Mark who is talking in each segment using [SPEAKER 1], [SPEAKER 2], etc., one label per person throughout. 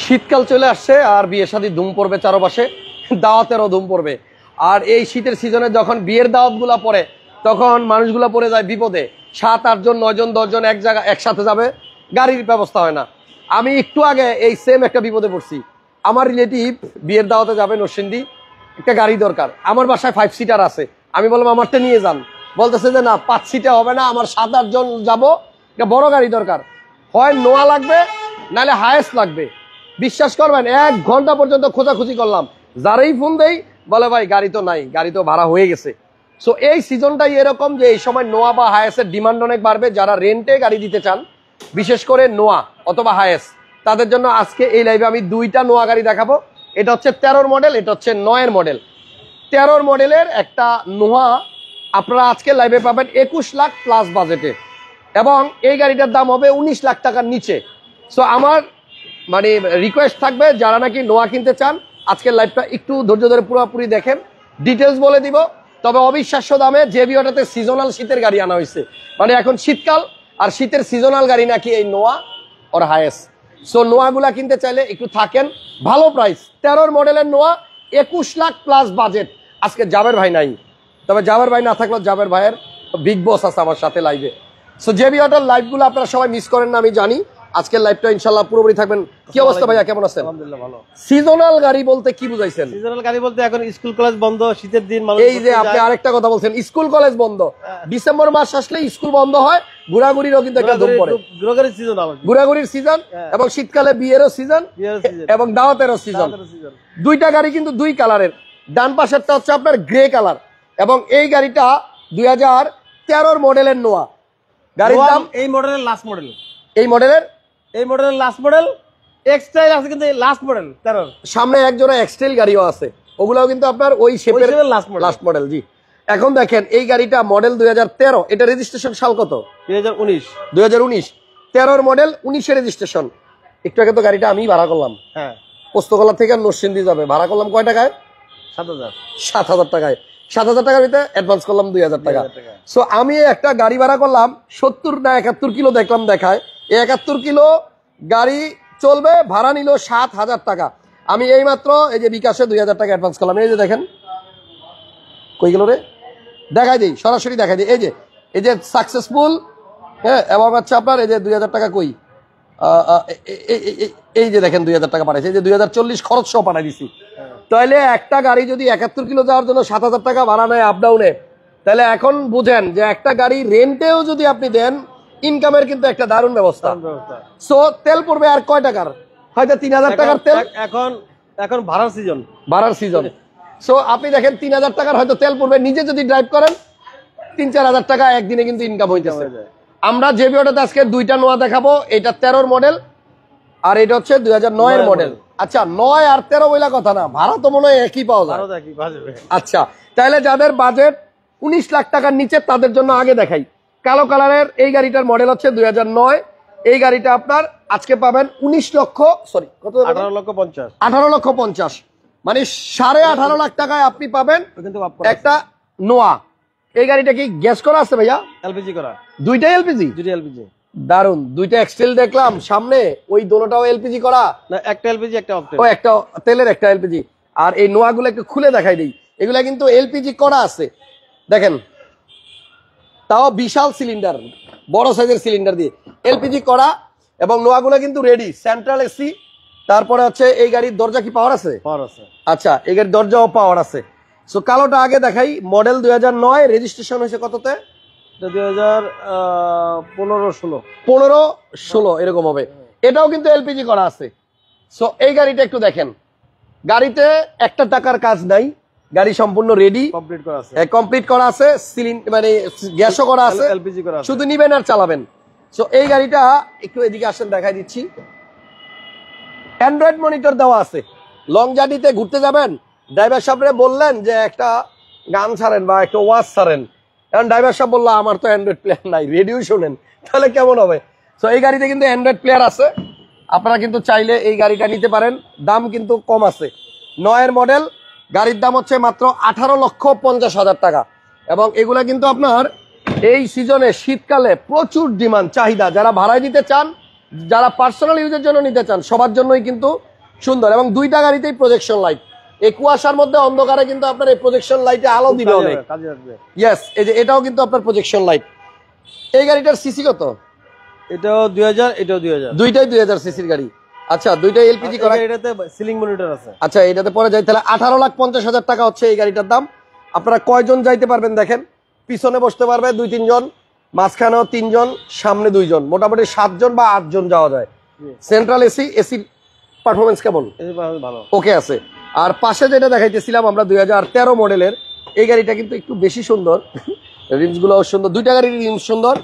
[SPEAKER 1] শীতকাল চলে আসছে আর বিয়ে শাদী ধুম পড়বে চারপাশে, দাওয়াতেরও ধুম পড়বে। আর এই শীতের সিজনে যখন বিয়ের দাওয়াতগুলা পড়ে তখন মানুষগুলা পড়ে যায় বিপদে। 7-8 জন 9 জন 10 জন এক জায়গা একসাথে যাবে, গাড়ির ব্যবস্থা হয় না। আমি একটু আগে এই সেম একটা বিপদে পড়ছি। আমার রিলেটিভ বিয়ের দাওয়াতে যাবে নরসিংদী, একটা গাড়ি দরকার। আমার বাসায় 5 সিটার আছে, আমি বললাম আমারটা নিয়ে যান। বলতেছে যে না 5 সিটে হবে না, আমার 7-8 জন যাবো, একটা বড় গাড়ি দরকার, হয় নোয়া লাগবে নাহলে হায়েস্ট লাগবে। বিশ্বাস করবেন 1 ঘন্টা পর্যন্ত খোঁজাখুঁজি করলাম, যারাই ফোন দেই বলে ভাই গাড়ি তো নাই, গাড়ি তো ভাড়া হয়ে গেছে। সো এই সিজনটাই এরকম যে এই সময় নোয়া বা হায়েসের ডিমান্ড অনেক বাড়বে। যারা রেন্টে গাড়ি দিতে চান, বিশেষ করে নোয়া অথবা হায়েস, তাদের জন্য আজকে এই লাইভে আমি 2টা নোয়া গাড়ি দেখাবো। এটা হচ্ছে 13 মডেল, এটা হচ্ছে 9 মডেল। 13 মডেলের একটা নোয়া আপনারা আজকে লাইভে পাবেন 21 লাখ প্লাস বাজেটে, এবং এই গাড়িটার দাম হবে 19 লাখ টাকার নিচে। সো আমার মানে রিকোয়েস্ট থাকবে যারা নাকি নোয়া কিনতে চান, আজকের লাইভটা একটু ধৈর্য ধরে পুরোপুরি দেখেন, ডিটেলস বলে দিব। তবে অবিশ্বাস্য দামে জেবি অটোতে সিজনাল শীতের গাড়ি আনা হয়েছে, মানে এখন শীতকাল আর শীতের সিজনাল গাড়ি নাকি এই নোয়া ওর হায়েস। সো নোয়াগুলা কিনতে চাইলে একটু থাকেন, ভালো প্রাইস। 13 মডেলের নোয়া 21 লাখ প্লাস বাজেট। আজকে জাবের ভাই নাই, তবে জাবের ভাই না থাকলেও জাবের ভাইয়ের বিগ বস আছে আমার সাথে লাইভে। সো জেবি অটোর লাইভগুলো আপনারা সবাই মিস করেন না আমি জানি, আজকের লাইভটা ইনশাআল্লাহ পুরোপুরি থাকবেন। কি অবস্থা ভাইয়া, কেমন আছেন?
[SPEAKER 2] আলহামদুলিল্লাহ ভালো।
[SPEAKER 1] সিজনাল গাড়ি বলতে কি বুঝাইছেন?
[SPEAKER 2] সিজনাল গাড়ি বলতে এখন স্কুল কলেজ বন্ধ, শীতের দিন মানুষ
[SPEAKER 1] এই যে আপনি আরেকটা কথা বলছেন, স্কুল কলেজ বন্ধ, ডিসেম্বর মাস আসলে স্কুল বন্ধ হয়, ঘোরাঘুরিরও কিন্তু একটা ধুম পড়ে।
[SPEAKER 2] ঘোরাঘুরির সিজন,
[SPEAKER 1] ঘোরাঘুরির সিজন এবং শীতকালে বিয়েরও সিজন এবং দাওয়াতেরও সিজন। 2টা গাড়ি কিন্তু 2 কালারের। ডান পাশেরটা হচ্ছে আপনার গ্রে কালার, এবং এই গাড়িটা 2013 মডেলের নোয়া। গাড়ির দাম
[SPEAKER 2] এই মডেলের লাস্ট মডেল,
[SPEAKER 1] এই মডেলের
[SPEAKER 2] লাস্ট মডেল। এক্সটাইল আছে কিন্তু লাস্ট মডেল 13।
[SPEAKER 1] সামনে একজোড়া এক্সটাইল গাড়িও আছে, ওগুলাও কিন্তু আপনার ওই শেপের লাস্ট মডেল। জি, এখন দেখেন এই গাড়িটা মডেল 2013, এটা রেজিস্ট্রেশন সাল কত? 2019। 13 মডেল, 19 রেজিস্ট্রেশন। একটু আগে তো গাড়িটা আমি ভাড়া করলাম,
[SPEAKER 2] হ্যাঁ,
[SPEAKER 1] পোস্তগোলা থেকে নরসিংদী যাবে, ভাড়া করলাম কয় টাকায়? 7,000 টাকায়। 7,000 টাকার ভিতরে অ্যাডভান্স করলাম 2,000 টাকা। সো আমি একটা গাড়ি ভাড়া করলাম 70 না 71 কিলো দেখলাম দেখায়, 71 কিলো গাড়ি চলবে, ভাড়া নিল 7,000 টাকা। আমি এই মাত্র এই যে বিকাশে 2,000 টাকা অ্যাডভান্স করলাম। এই যে দেখেন কই গেল রে, দেখাই দিই, সরাসরি দেখাই দিই। এই যে সাকসেসফুল, হ্যাঁ, এবং হচ্ছে আপনার এই যে 2,000 টাকা কই, এই যে দেখেন 2,000 টাকা পাঠাইছে, এই যে 2040 খরচ সহ পাঠাই দিছি। তাহলে একটা গাড়ি যদি 71 কিলো যাওয়ার জন্য 7,000 টাকা ভাড়া নেয় আপ ডাউনে, তাহলে এখন বুঝেন যে একটা গাড়ি রেন্টেও যদি আপনি দেন, ইনকামের কিন্তু একটা দারুণ ব্যবস্থা। সো তেল পড়বে আর কয় টাকার? হয়তো 3,000 টাকার তেল।
[SPEAKER 2] এখন ভাড়ার সিজন।
[SPEAKER 1] সো আপনি দেখেন 3,000 টাকার হয়তো তেল পড়বে, নিজে যদি ড্রাইভ করেন 3-4 হাজার টাকা একদিনে কিন্তু ইনকাম হইতেছে। আমরা জেবি অটোতে আজকে 2টা নোয়া দেখাবো, এটা 13 মডেল আর এটা হচ্ছে 2009 মডেল। আচ্ছা, 9 আর 13 বইলা কথা না, ভাড়া তো মনে হয় একই পাওয়া যায়। আচ্ছা, তাহলে যাদের বাজেট 19 লাখ টাকার নিচে তাদের জন্য আগে দেখাই। কালো কালারের এই গাড়িটার মডেল হচ্ছে 2009। এই গাড়িটা আপনার আজকে পাবেন 18 লক্ষ 50, মানে 18.5 লাখ টাকায় আপনি পাবেন একটা নোয়া। এই গাড়িটা কি গ্যাস করা আছে ভাইয়া?
[SPEAKER 2] এলপিজি করা।
[SPEAKER 1] 2টাই এলপিজি? দারুন, 2টা এক্সটেল দেখলাম সামনে, ওই দোনোটাও এলপিজি করা
[SPEAKER 2] না? একটা এলপিজি, একটা অকটেন।
[SPEAKER 1] ও, একটা তেলের, একটা এলপিজি। আর এই নোয়াগুলো একটু খুলে দেখাই দিই, এগুলা কিন্তু এলপিজি করা আছে দেখেন, তাও বিশাল সিলিন্ডার, বড় সাইজের সিলিন্ডার দিয়ে এলপিজি করা, এবং নোয়াগুলো কিন্তু রেডি, সেন্ট্রাল এসি। তারপরে হচ্ছে এই গাড়ির দরজা কি পাওয়ার আছে? আচ্ছা, এই গাড়ির দরজাও পাওয়ার আছে। সো কালোটা আগে দেখাই, মডেল 2009, রেজিস্ট্রেশন হয়েছে কততে? 2015-16 এরকম হবে। এটাও কিন্তু এলপিজি করা আছে। সো এই গাড়িটা একটু দেখেন, গাড়িতে একটা টাকার কাজ নাই, গাড়ি সম্পূর্ণ রেডি, কমপ্লিট করা আছে, মানে গ্যাসও করা আছে, শুধু নিবেন আর চালাবেন। সো এই গাড়িটা একটু এদিকে আসেন, দেখাই দিচ্ছি। অ্যান্ড্রয়েড মনিটর দেওয়া আছে। লং জার্নিতে ঘুরতে যাবেন, ড্রাইভার সাহেবরে বললেন যে একটা গান ছাড়েন বা একটা ওয়াজ ছাড়েন, এখন ড্রাইভার সাহেব বললো আমার তো অ্যান্ড্রয়েড প্লেয়ার নাই, রেডিও শোনেন, তাহলে কেমন হবে? সো এই গাড়িতে কিন্তু অ্যান্ড্রয়েড প্লেয়ার আছে, আপনারা কিন্তু চাইলে এই গাড়িটা নিতে পারেন। দাম কিন্তু কম আছে, 9 মডেল, গাড়ির দাম হচ্ছে মাত্র 18,50,000 টাকা। এবং এগুলা কিন্তু আপনার এই সিজনে শীতকালে প্রচুর ডিমান্ড, চাহিদা। যারা ভাড়ায় নিতে চান, যারা পার্সোনাল ইউজের জন্য নিতে চান, সবার জন্যই কিন্তু সুন্দর, এবং দুইটা গাড়িতেই প্রজেকশন লাইট। এই কুয়াশার মধ্যে অন্ধকারে কিন্তু আপনার এই প্রজেকশন লাইটে আলো দিবে অনেক। ইয়েস, এই যে এটাও কিন্তু আপনার প্রজেকশন লাইট। এই গাড়িটার সিসি কত?
[SPEAKER 2] এটাও 2000, এটাও 2000,
[SPEAKER 1] দুইটাই 2000 সিসির গাড়ি। আচ্ছা, দুইটাই এলপিজি করা।
[SPEAKER 2] এটাতে সিলিং মনিটর আছে।
[SPEAKER 1] আচ্ছা, এটাতে পরে যাই তাহলে 18,50,000 টাকা হচ্ছে এই গাড়িটার দাম। আপনারা কয়জন যাইতে পারবেন দেখেন, পিছনে বসতে পারবে 2-3 জন, মাঝখানেও 3 জন, সামনে 2 জন, মোটামুটি 7 জন বা 8 জন যাওয়া যায়। সেন্ট্রাল এসি, এসির পারফরমেন্স কেমন?
[SPEAKER 2] ভালো,
[SPEAKER 1] ওকে আছে। আর পাশে যেটা দেখাইতেছিলাম আমরা 2013 মডেলের এই গাড়িটা কিন্তু একটু বেশি সুন্দর, রিমস গুলোও সুন্দর, দুইটা গাড়ির রিমস সুন্দর।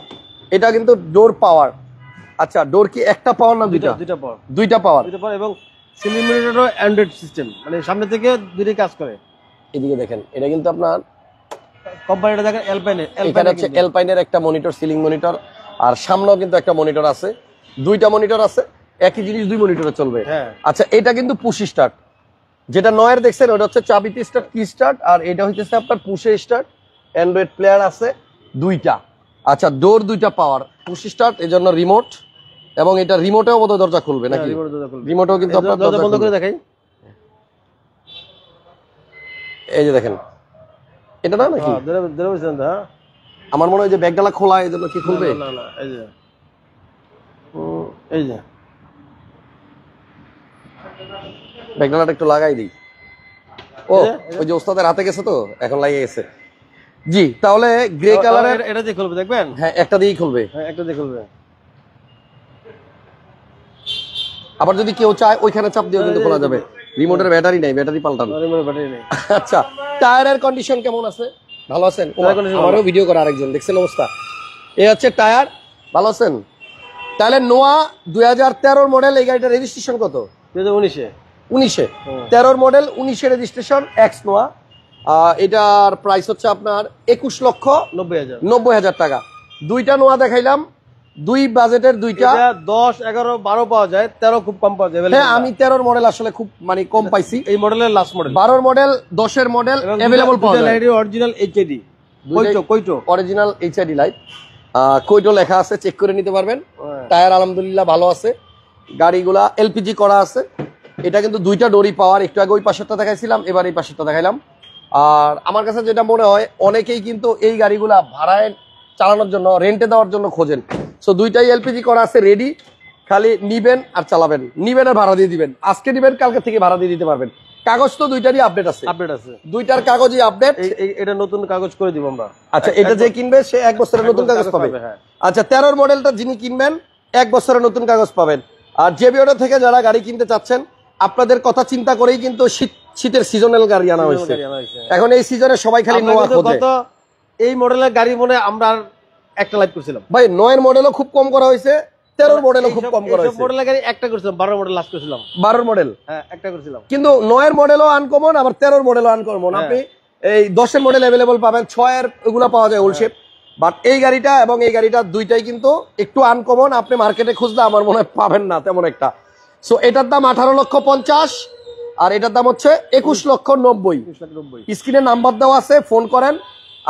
[SPEAKER 1] এটা কিন্তু ডোর পাওয়ার। আচ্ছা, ডোর কি একটা পাওয়ার না দুইটা?
[SPEAKER 2] দুইটা পাওয়ার,
[SPEAKER 1] দুইটা পাওয়ার।
[SPEAKER 2] এবং সিলিং মনিটরও অ্যান্ড্রয়েড সিস্টেম, মানে সামনে থেকে দুইটাই কাজ করে।
[SPEAKER 1] এদিকে দেখেন, এটা কিন্তু আপনার
[SPEAKER 2] কোম্পানিটা দেখেন অ্যালপাইন,
[SPEAKER 1] এখানে হচ্ছে অ্যালপাইনের একটা মনিটর, সিলিং মনিটর, আর সামনেও কিন্তু একটা মনিটর আছে, দুইটা মনিটর আছে, একই জিনিস দুই মনিটরে চলবে। আচ্ছা, এটা কিন্তু পুশ স্টার্ট, যেটা নয়ের দেখছেন ওটা হচ্ছে চাবিতে স্টার্ট, কি স্টার্ট, আর এটা হচ্ছে আপনার পুশে স্টার্ট। অ্যান্ড্রয়েড প্লেয়ার আছে দুইটা। আচ্ছা, ডোর দুইটা পাওয়ার, পুশ স্টার্ট, এই জন্য রিমোট, এবং এটা রিমোটেও বোধহয় দরজা খুলবে নাকি? রিমোটেও কিন্তু আপনার দরজা বন্ধ করে দেখাই। এই যে দেখেন, এটা না নাকি? আমার মনে হয় যে ব্যাগডালা খোলা, এই জন্য কি খুলবে?
[SPEAKER 2] এই যে
[SPEAKER 1] ব্যাগডালাটা একটু লাগাই দিই। ও, ওই যে ওস্তাদের হাতে গেছে তো, এখন লাগিয়ে গেছে। জি, তাহলে গ্রে কালারের
[SPEAKER 2] এটা দিয়ে খুলবে, দেখবেন?
[SPEAKER 1] হ্যাঁ, একটা দিয়েই খুলবে।
[SPEAKER 2] হ্যাঁ, একটা দিয়ে খুলবে।
[SPEAKER 1] আবার যদি কেউ চায় ওইখানে চাপ দিয়েও কিন্তু খোলা যাবে। রিমোটের ব্যাটারি নাই, ব্যাটারি পাল্টান। আচ্ছা, টায়ারের কন্ডিশন কেমন আছে? ভালো আছেন? আমারও ভিডিও করা আরেকজন, দেখছেন অবস্থা? এই হচ্ছে টায়ার, ভালো আছেন? তাহলে নোয়া 2013 মডেল, এই গাড়িটার রেজিস্ট্রেশন কত? 2019-এ 13 মডেল, 19-এ রেজিস্ট্রেশন, এক্স নোয়া। এটার প্রাইস হচ্ছে আপনার 21,90,000 টাকা। দুইটা নোয়া দেখাইলাম, দুই বাজেটের দুইটা।
[SPEAKER 2] 10, 11, 12 পাওয়া যায়, 13 খুব কম পাওয়া যায়।
[SPEAKER 1] হ্যাঁ, আমি 13 মডেল আসলে খুব মানে কম পাইছি।
[SPEAKER 2] এই মডেলের লাস্ট মডেল
[SPEAKER 1] 12 মডেল, 10-এর মডেল अवेलेबल পাওয়া যায়।
[SPEAKER 2] Original HID, Koito
[SPEAKER 1] original HID light, Koito লেখা আছে, চেক করে নিতে পারবেন। টায়ার আলহামদুলিল্লাহ ভালো আছে, গাড়িগুলা এলপিজি করা আছে। এটা কিন্তু দুইটা ডোরি পাওয়ার, একটু আগে ওই পাশেরটা দেখাইছিলাম, এবার এই পাশেরটা দেখাইলাম। আর আমার কাছে যেটা মনে হয়, অনেকেই কিন্তু এই গাড়িগুলা ভাড়ায় চালানোর জন্য, রেন্টে দেওয়ার জন্য খোঁজেন। সো দুইটাই এলপিজি করা আছে, রেডি, খালি নিবেন আর চালাবেন, নিবেন আর ভাড়া দিয়ে দিবেন। আজকে নিবেন, কালকে থেকে ভাড়া দিয়ে দিতে পারবেন। কাগজ তো দুইটারই আপডেট আছে, দুইটার কাগজই আপডেট।
[SPEAKER 2] এটা নতুন কাগজ করে দিব আমরা।
[SPEAKER 1] আচ্ছা, এটা যে কিনবে সে 1 বছরের নতুন কাগজ পাবে। আচ্ছা, 13 মডেলটা যিনি কিনবেন 1 বছরের নতুন কাগজ পাবেন। আর জেবিওটা থেকে যারা গাড়ি কিনতে চাচ্ছেন, আপনাদের কথা চিন্তা করেই কিন্তু শীতের সিজনাল গাড়ি আনা হয়েছে। এখন এই সিজনে সবাই খালি নোয়া খোঁজে।
[SPEAKER 2] এই মডেলের গাড়ি মনে আমরা একটা লাইভ করছিলাম
[SPEAKER 1] ভাই, 9-এর মডেলও খুব কম করা হয়েছে, 13 মডেলও খুব কম করা হয়েছে।
[SPEAKER 2] মডেলের গাড়ি একটা করছিলাম, 12 মডেল লাস্ট করছিলাম।
[SPEAKER 1] 12 মডেল,
[SPEAKER 2] হ্যাঁ, একটা করছিলাম।
[SPEAKER 1] কিন্তু 9-এর মডেলও আনকমন, আবার 13 মডেলও আনকমন। আপনি এই 10-এর মডেল अवेलेबल পাবেন, 6-এর এগুলা পাওয়া যায় ওল্ড শেপ। বাট এই গাড়িটা এবং এই গাড়িটা দুইটাই কিন্তু একটু আনকমন, আপনি মার্কেটে খুঁজলে আমার মনে হয় পাবেন না তেমন একটা। সো এটার দাম 18,50,000, আর এটার দাম হচ্ছে 21,90,000। স্ক্রিনে নাম্বার দেওয়া আছে, ফোন করেন।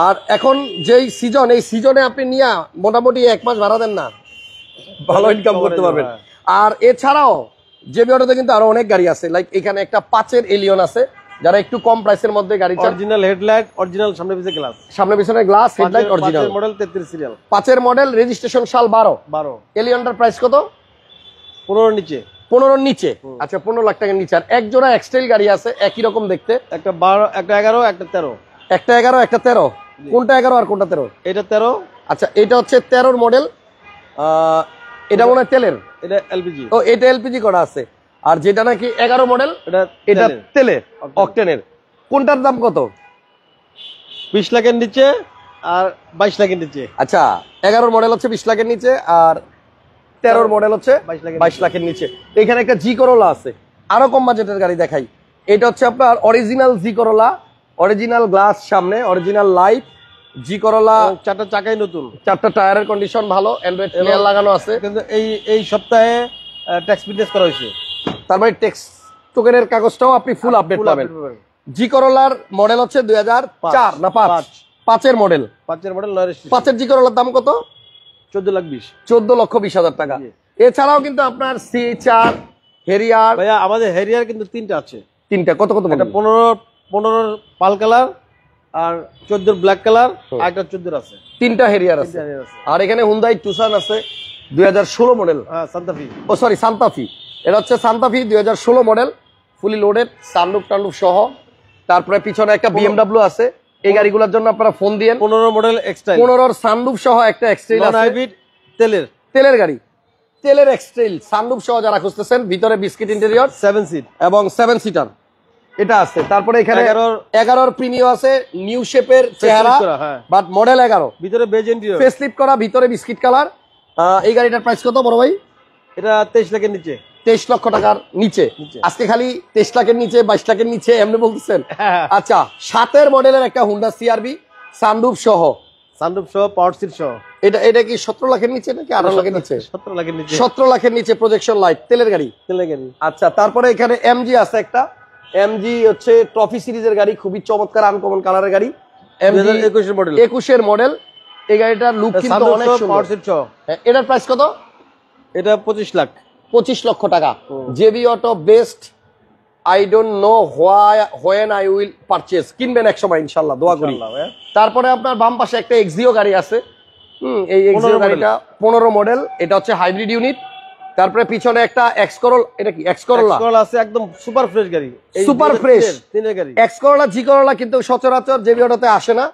[SPEAKER 1] আর এখন যেই সিজন, এই সিজনে আপনি নিয়ে মোটামুটি 1 মাস ভাড়া দেন না, ভালো ইনকাম করতে পারবেন। আর এছাড়াও জেবিওটাতে কিন্তু আরো অনেক গাড়ি আছে, লাইক এখানে একটা 5-এর এলিয়ন আছে, যারা একটু কম প্রাইসের মধ্যে গাড়ি চান।
[SPEAKER 2] অরিজিনাল হেডলাইট, অরিজিনাল সামনে পিছনে গ্লাস,
[SPEAKER 1] সামনে পিছনে glass, headlight original,
[SPEAKER 2] model 33 serial,
[SPEAKER 1] 5-এর মডেল, রেজিস্ট্রেশন সাল 12। এলিয়নটার প্রাইস কত?
[SPEAKER 2] 15 নিচে।
[SPEAKER 1] 15-র নিচে। আচ্ছা, 15 লাখ টাকার নিচে। আর এক জোড়া এক্সটাইল গাড়ি আছে একই রকম দেখতে,
[SPEAKER 2] একটা 12, একটা 11, একটা 13।
[SPEAKER 1] একটা 11, একটা 13। কোনটা 11 আর কোনটা 13?
[SPEAKER 2] এটা 13।
[SPEAKER 1] আচ্ছা, এটা হচ্ছে 13-র মডেল। এটা মনে হয় তেলের,
[SPEAKER 2] এটা এলপিজি।
[SPEAKER 1] ও, এটা এলপিজি করা আছে। আর যেটা নাকি 11 মডেল, এটা তেলের, অকটেনের। কোনটার দাম কত?
[SPEAKER 2] 20 লাখের নিচে আর 22 লাখের নিচে।
[SPEAKER 1] আচ্ছা, 11-র মডেল হচ্ছে 20 লাখের নিচে, আর 13-র মডেল হচ্ছে 22 লাখের নিচে। এখানে একটা জি করোলা আছে, আরো কম বাজেটের গাড়ি দেখাই। এটা হচ্ছে আপনার অরিজিনাল জি করোলা, অরিজিনাল গ্লাস সামনে, অরিজিনাল লাইট, জি করোলা,
[SPEAKER 2] 4টা চাকাই নতুন,
[SPEAKER 1] 4টা টায়ারের কন্ডিশন ভালো, অ্যান্ড্রয়েড প্লেয়ার লাগানো আছে।
[SPEAKER 2] কিন্তু এই সপ্তাহে ট্যাক্স ফিটনেস করা হয়েছে,
[SPEAKER 1] তার মানে ট্যাক্স টোকেনের কাগজটাও আপনি ফুল আপডেট পাবেন। জি করোলার মডেল হচ্ছে 2004 না 5? 5-এর মডেল,
[SPEAKER 2] 5-এর মডেল,
[SPEAKER 1] 5-এর জি করোলার দাম কত?
[SPEAKER 2] 14,20,000
[SPEAKER 1] 14,20,000 টাকা। এছাড়াও কিন্তু আপনার C4, হেরিয়ার
[SPEAKER 2] ভাইয়া আমাদের হেরিয়ার কিন্তু 3টা আছে।
[SPEAKER 1] তিনটা কত কত
[SPEAKER 2] একটা 15 পাল কালার, আর 14 ব্ল্যাক কালার, আর একটা 14 আছে।
[SPEAKER 1] তিনটা হেরিয়ার আছে। আর এখানে হুন্ডাই টুসান আছে 2016 মডেল।
[SPEAKER 2] হ্যাঁ সান্তাফি।
[SPEAKER 1] ও সরি সান্তাফি, এটা হচ্ছে সান্তাফি 2016 মডেল, ফুলি লোডেড, সানরুফ টানরুফ সহ। তারপরে পিছনে একটা বিএমডব্লিউ আছে। এই গাড়িগুলোর জন্য আপনারা ফোন দিয়েন।
[SPEAKER 2] 15 মডেল এক্সটাইল,
[SPEAKER 1] 15 সানরুফ সহ একটা এক্সটাইল আছে,
[SPEAKER 2] হাইব্রিড
[SPEAKER 1] তেলের গাড়ি, তেলের এক্সটাইল সানরুফ সহ যারা খুঁজতেছেন, ভিতরে বিস্কিট ইন্টেরিয়র,
[SPEAKER 2] 7 সিট
[SPEAKER 1] এবং 7 সিটার এটা আছে। তারপরে এখানে 11 প্রিমিয়াম আছে, নিউ শেপের চেহারা, বাট মডেল 11,
[SPEAKER 2] ভিতরে বেজ ইন্টেরিয়র,
[SPEAKER 1] ফেসলিফট করা, ভিতরে বিস্কিট কালার। এই গাড়িটার প্রাইস কত বড় ভাই?
[SPEAKER 2] এটা 23 লাখের নিচে,
[SPEAKER 1] 23 লক্ষ টাকার নিচে। আজকে খালি 23 লাখের নিচে, 22 লাখের নিচে এমনি বলতেছেন? আচ্ছা, 7 মডেলের একটা হুন্ডা সিআরভি সানরুফ সহ,
[SPEAKER 2] পাওয়ার সিট সহ।
[SPEAKER 1] এটা কি 17 লাখের নিচে নাকি 18 লাখের নিচে?
[SPEAKER 2] 17 লাখের নিচে।
[SPEAKER 1] 17 লাখের নিচে, প্রজেকশন লাইট, তেলের গাড়ি। আচ্ছা, তারপরে এখানে এমজি আছে একটা, এমজি হচ্ছে ট্রফি সিরিজের গাড়ি, খুবই চমৎকার আনকমন কালারের গাড়ি, এমজি 21 মডেল। এই গাড়িটার লুক কিন্তু অনেক সুন্দর,
[SPEAKER 2] পাওয়ার সিট সহ।
[SPEAKER 1] এটার প্রাইস কত?
[SPEAKER 2] এটা 25
[SPEAKER 1] লক্ষ টাকা। JB auto best, I don't know when I will purchase, কিনবেন এক সময় ইনশাআল্লাহ, দোয়া করি। তারপরে আপনার বাম পাশে একটা এক্সিও গাড়ি আছে, এই এক্সিও গাড়িটা 15 মডেল, এটা হচ্ছে হাইব্রিড ইউনিট। তারপরে পিছনে একটা এক্স করোলা, এটা কি এক্স করোলা
[SPEAKER 2] আছে, একদম সুপার ফ্রেশ গাড়ি,
[SPEAKER 1] সুপার ফ্রেশ
[SPEAKER 2] তিনের গাড়ি।
[SPEAKER 1] এক্স করোলা জি করোলা কিন্তু সচরাচর জেবি অটোতে আসে না,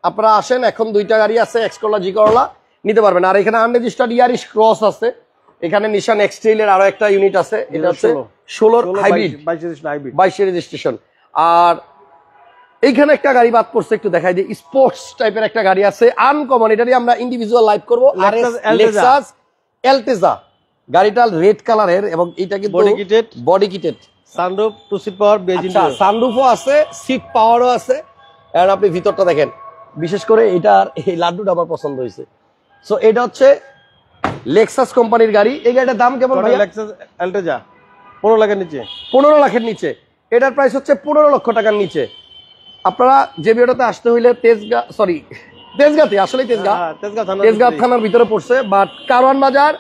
[SPEAKER 1] আপনারা আসেন, এখন 2টা গাড়ি আছে, এক্স করোলা জি করোলা নিতে পারবেন। আর এখানে আনরেজিস্টার্ড ইয়ারিশ ক্রস আছে, এখানে নিশান এক্সট্রেইল এর আরো একটা ইউনিট আছে, এটা হচ্ছে 16 হাইব্রিড, 22 রেজিস্ট্রেশন। আর এইখানে একটা গাড়ি বাদ পড়ছে, একটু দেখাই দিই, স্পোর্টস টাইপের একটা গাড়ি আছে আনকমন, এটা দিয়ে আমরা ইন্ডিভিজুয়াল লাইভ করব। লেক্সাস এলটেজা, গাড়িটা রেড কালারের, এবং এটা কিন্তু body kitted,
[SPEAKER 2] sunroof, 2 seat power, beige interior,
[SPEAKER 1] সানরুফও আছে, সিট পাওয়ারও আছে। আর আপনি ভিতরটা দেখেন, বিশেষ করে এটার এই লাড্ডুটা আমার পছন্দ হয়েছে। সো এটা হচ্ছে লেক্সাস কোম্পানির গাড়ি। এই গাড়িটার দাম কেমন ভাই?
[SPEAKER 2] লেক্সাস এলটেজা 15 লাখের নিচে,
[SPEAKER 1] 15 লাখের নিচে। এটার প্রাইস হচ্ছে 15 লক্ষ টাকার নিচে। আপনারা জেবি অটোতে আসতে হইলে তেজগাঁতে, আসলে তেজগাঁ থানার ভিতরে পড়ছে, বাট কারওয়ান বাজার,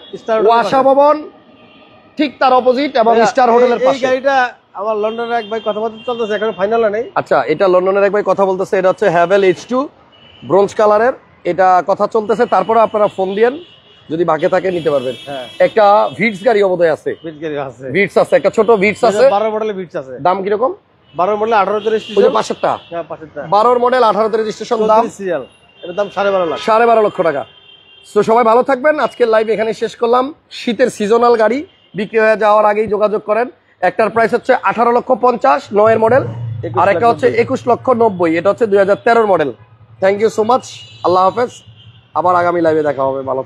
[SPEAKER 1] ওয়াসা ভবন ঠিক তার অপোজিট, এবং স্টার হোটেলের পাশে।
[SPEAKER 2] এই গাড়িটা আমার লন্ডনের এক ভাই কথা বলতে চলতেছে, এখন ফাইনাল নেই।
[SPEAKER 1] আচ্ছা, এটা লন্ডনের এক ভাই কথা বলতেছে, এটা হচ্ছে হ্যাভেল H2 ব্রোঞ্জ কালারের, এটা কথা চলতেছে। তারপরে আপনারা ফোন দিয়েন, যদি বাকি থাকে নিতে পারবেন। একটা ভিটস গাড়ি অবদায় আছে, ভিটস আছে, একটা ছোট ভিটস আছে,
[SPEAKER 2] 12 মডেলের ভিটস আছে।
[SPEAKER 1] দাম কি রকম?
[SPEAKER 2] 12 মডেল 18 তে রেজিস্ট্রেশন,
[SPEAKER 1] ওই পাশেরটা 12 মডেল 18 তে রেজিস্ট্রেশন, দাম
[SPEAKER 2] সিরিয়াল, এর দাম 12.5 লাখ,
[SPEAKER 1] 12.5 লক্ষ টাকা। তো সবাই ভালো থাকবেন, আজকের লাইভ এখানে শেষ করলাম। শীতের সিজনাল গাড়ি বিক্রি হয়ে যাওয়ার আগেই যোগাযোগ করেন। একটার প্রাইস হচ্ছে 18,50,000 9 মডেল, আর একটা হচ্ছে 21,90,000, এটা হচ্ছে 2013 model. Thank you so much, আল্লাহ হাফেজ, আবার আগামী লাইভে দেখা হবে, ভালো।